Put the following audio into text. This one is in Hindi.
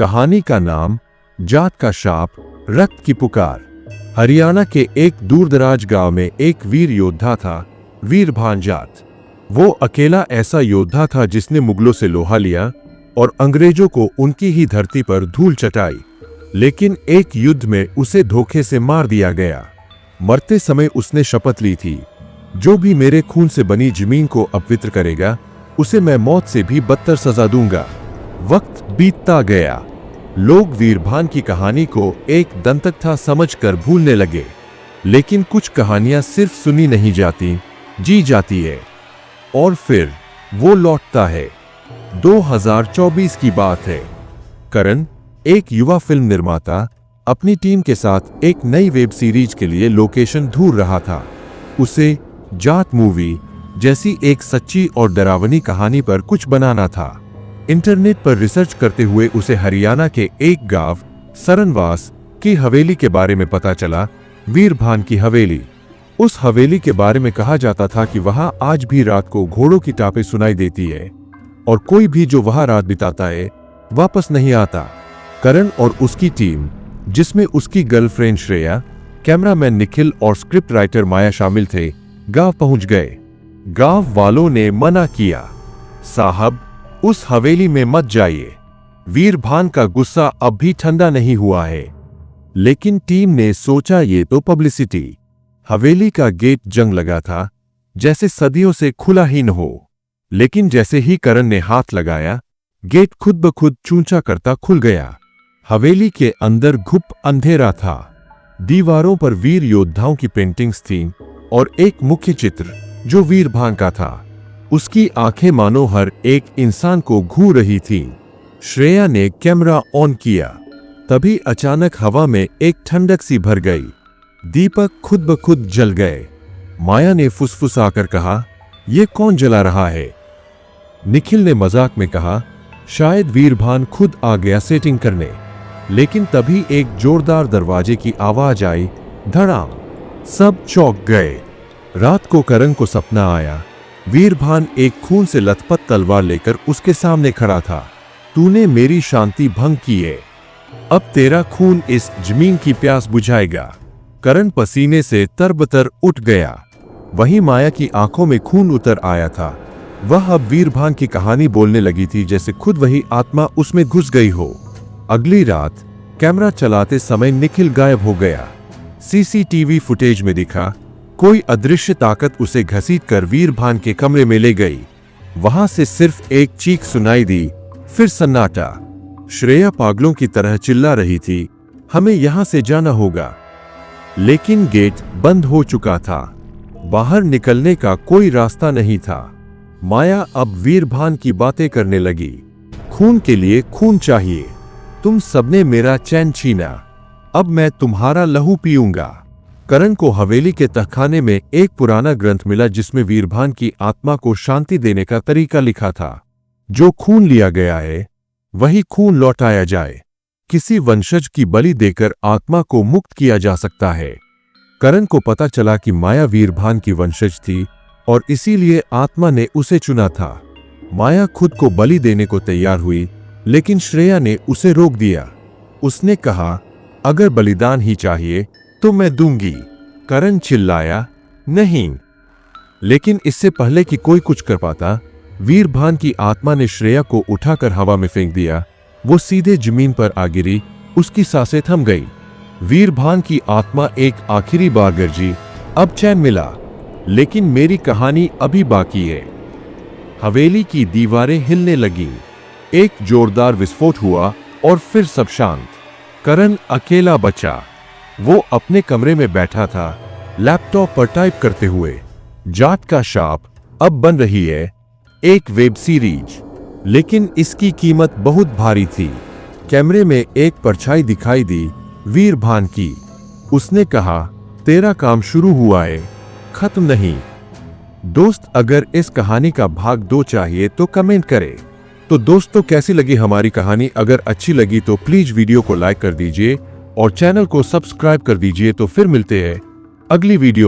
कहानी का नाम जात का शाप, रक्त की पुकार। हरियाणा के एक दूरदराज गांव में एक वीर योद्धा था, वीरभान जाट। वो अकेला ऐसा योद्धा था जिसने मुगलों से लोहा लिया और अंग्रेजों को उनकी ही धरती पर धूल चटाई। लेकिन एक युद्ध में उसे धोखे से मार दिया गया। मरते समय उसने शपथ ली थी, जो भी मेरे खून से बनी जमीन को अपवित्र करेगा, उसे मैं मौत से भी बदतर सजा दूंगा। वक्त बीतता गया। लोग वीरभान की कहानी को एक दंतकथा समझकर भूलने लगे। लेकिन कुछ कहानियां सिर्फ सुनी नहीं जाती, जी जाती है। और फिर वो लौटता है। 2024 की बात है। करण, एक युवा फिल्म निर्माता, अपनी टीम के साथ एक नई वेब सीरीज के लिए लोकेशन ढूंढ रहा था। उसे जाट मूवी जैसी एक सच्ची और डरावनी कहानी पर कुछ बनाना था। इंटरनेट पर रिसर्च करते हुए उसे हरियाणा के एक गांव सरनवास की हवेली के बारे में पता चला। वीरभान की हवेली। उस हवेली के बारे में कहा जाता था कि वहां आज भी रात को घोड़ों की टापें सुनाई देती है और कोई भी जो वहां रात बिताता है वापस नहीं आता। करण और उसकी टीम, जिसमें उसकी गर्लफ्रेंड श्रेया, कैमरामैन निखिल और स्क्रिप्ट राइटर माया शामिल थे, गांव पहुंच गए। गांव वालों ने मना किया, साहब उस हवेली में मत जाइए। वीरभान का गुस्सा अब भी ठंडा नहीं हुआ है। लेकिन टीम ने सोचा ये तो पब्लिसिटी। हवेली का गेट जंग लगा था, जैसे सदियों से खुला ही न हो। लेकिन जैसे ही करण ने हाथ लगाया, गेट खुद ब खुद चूंचा करता खुल गया। हवेली के अंदर घुप अंधेरा था। दीवारों पर वीर योद्धाओं की पेंटिंग्स थीं और एक मुख्य चित्र जो वीरभान का था। उसकी आंखें मानो हर एक इंसान को घूर रही थीं। श्रेया ने कैमरा ऑन किया। तभी अचानक हवा में एक ठंडक सी भर गई। दीपक खुद ब खुद जल गए। माया ने फुसफुसाकर कहा, यह कौन जला रहा है? निखिल ने मजाक में कहा, शायद वीरभान खुद आ गया सेटिंग करने। लेकिन तभी एक जोरदार दरवाजे की आवाज आई, धड़ाम। सब चौंक गए। रात को करण को सपना आया। वीरभान एक खून से लथपथ तलवार लेकर उसके सामने खड़ा था। तूने मेरी शांति भंग की है, अब तेरा खून इस जमीन की प्यास बुझाएगा। करण पसीने से तरबतर उठ गया। वहीं माया की आंखों में खून उतर आया था। वह अब वीरभान की कहानी बोलने लगी थी, जैसे खुद वही आत्मा उसमें घुस गई हो। अगली रात कैमरा चलाते समय निखिल गायब हो गया। सीसीटीवी फुटेज में दिखा, कोई अदृश्य ताकत उसे घसीट कर वीरभान के कमरे में ले गई। वहां से सिर्फ एक चीख सुनाई दी, फिर सन्नाटा। श्रेया पागलों की तरह चिल्ला रही थी, हमें यहां से जाना होगा। लेकिन गेट बंद हो चुका था। बाहर निकलने का कोई रास्ता नहीं था। माया अब वीरभान की बातें करने लगी। खून के लिए खून चाहिए। तुम सबने मेरा चैन छीना, अब मैं तुम्हारा लहू पीऊंगा। करण को हवेली के तहखाने में एक पुराना ग्रंथ मिला, जिसमें वीरभान की आत्मा को शांति देने का तरीका लिखा था। जो खून लिया गया है वही खून लौटाया जाए। किसी वंशज की बलि देकर आत्मा को मुक्त किया जा सकता है। करण को पता चला कि माया वीरभान की वंशज थी और इसीलिए आत्मा ने उसे चुना था। माया खुद को बलि देने को तैयार हुई, लेकिन श्रेया ने उसे रोक दिया। उसने कहा, अगर बलिदान ही चाहिए तो मैं दूंगी। करण चिल्लाया, नहीं। लेकिन इससे पहले कि कोई कुछ कर पाता, वीरभान की आत्मा ने श्रेया को उठाकर हवा में फेंक दिया। वो सीधे जमीन पर आ गिरी। उसकी सांसें थम गई। वीरभान की आत्मा एक आखिरी बार गरजी, अब चैन मिला। लेकिन मेरी कहानी अभी बाकी है। हवेली की दीवारें हिलने लगीं। एक जोरदार विस्फोट हुआ और फिर सब शांत। करण अकेला बचा। वो अपने कमरे में बैठा था, लैपटॉप पर टाइप करते हुए। जाट का शाप अब बन रही है एक वेब सीरीज, लेकिन इसकी कीमत बहुत भारी थी। कैमरे में एक परछाई दिखाई दी, वीरभान की। उसने कहा, तेरा काम शुरू हुआ है, खत्म नहीं। दोस्त, अगर इस कहानी का भाग 2 चाहिए तो कमेंट करें। तो दोस्तों, कैसी लगी हमारी कहानी? अगर अच्छी लगी तो प्लीज वीडियो को लाइक कर दीजिए और चैनल को सब्सक्राइब कर दीजिए। तो फिर मिलते हैं अगली वीडियो।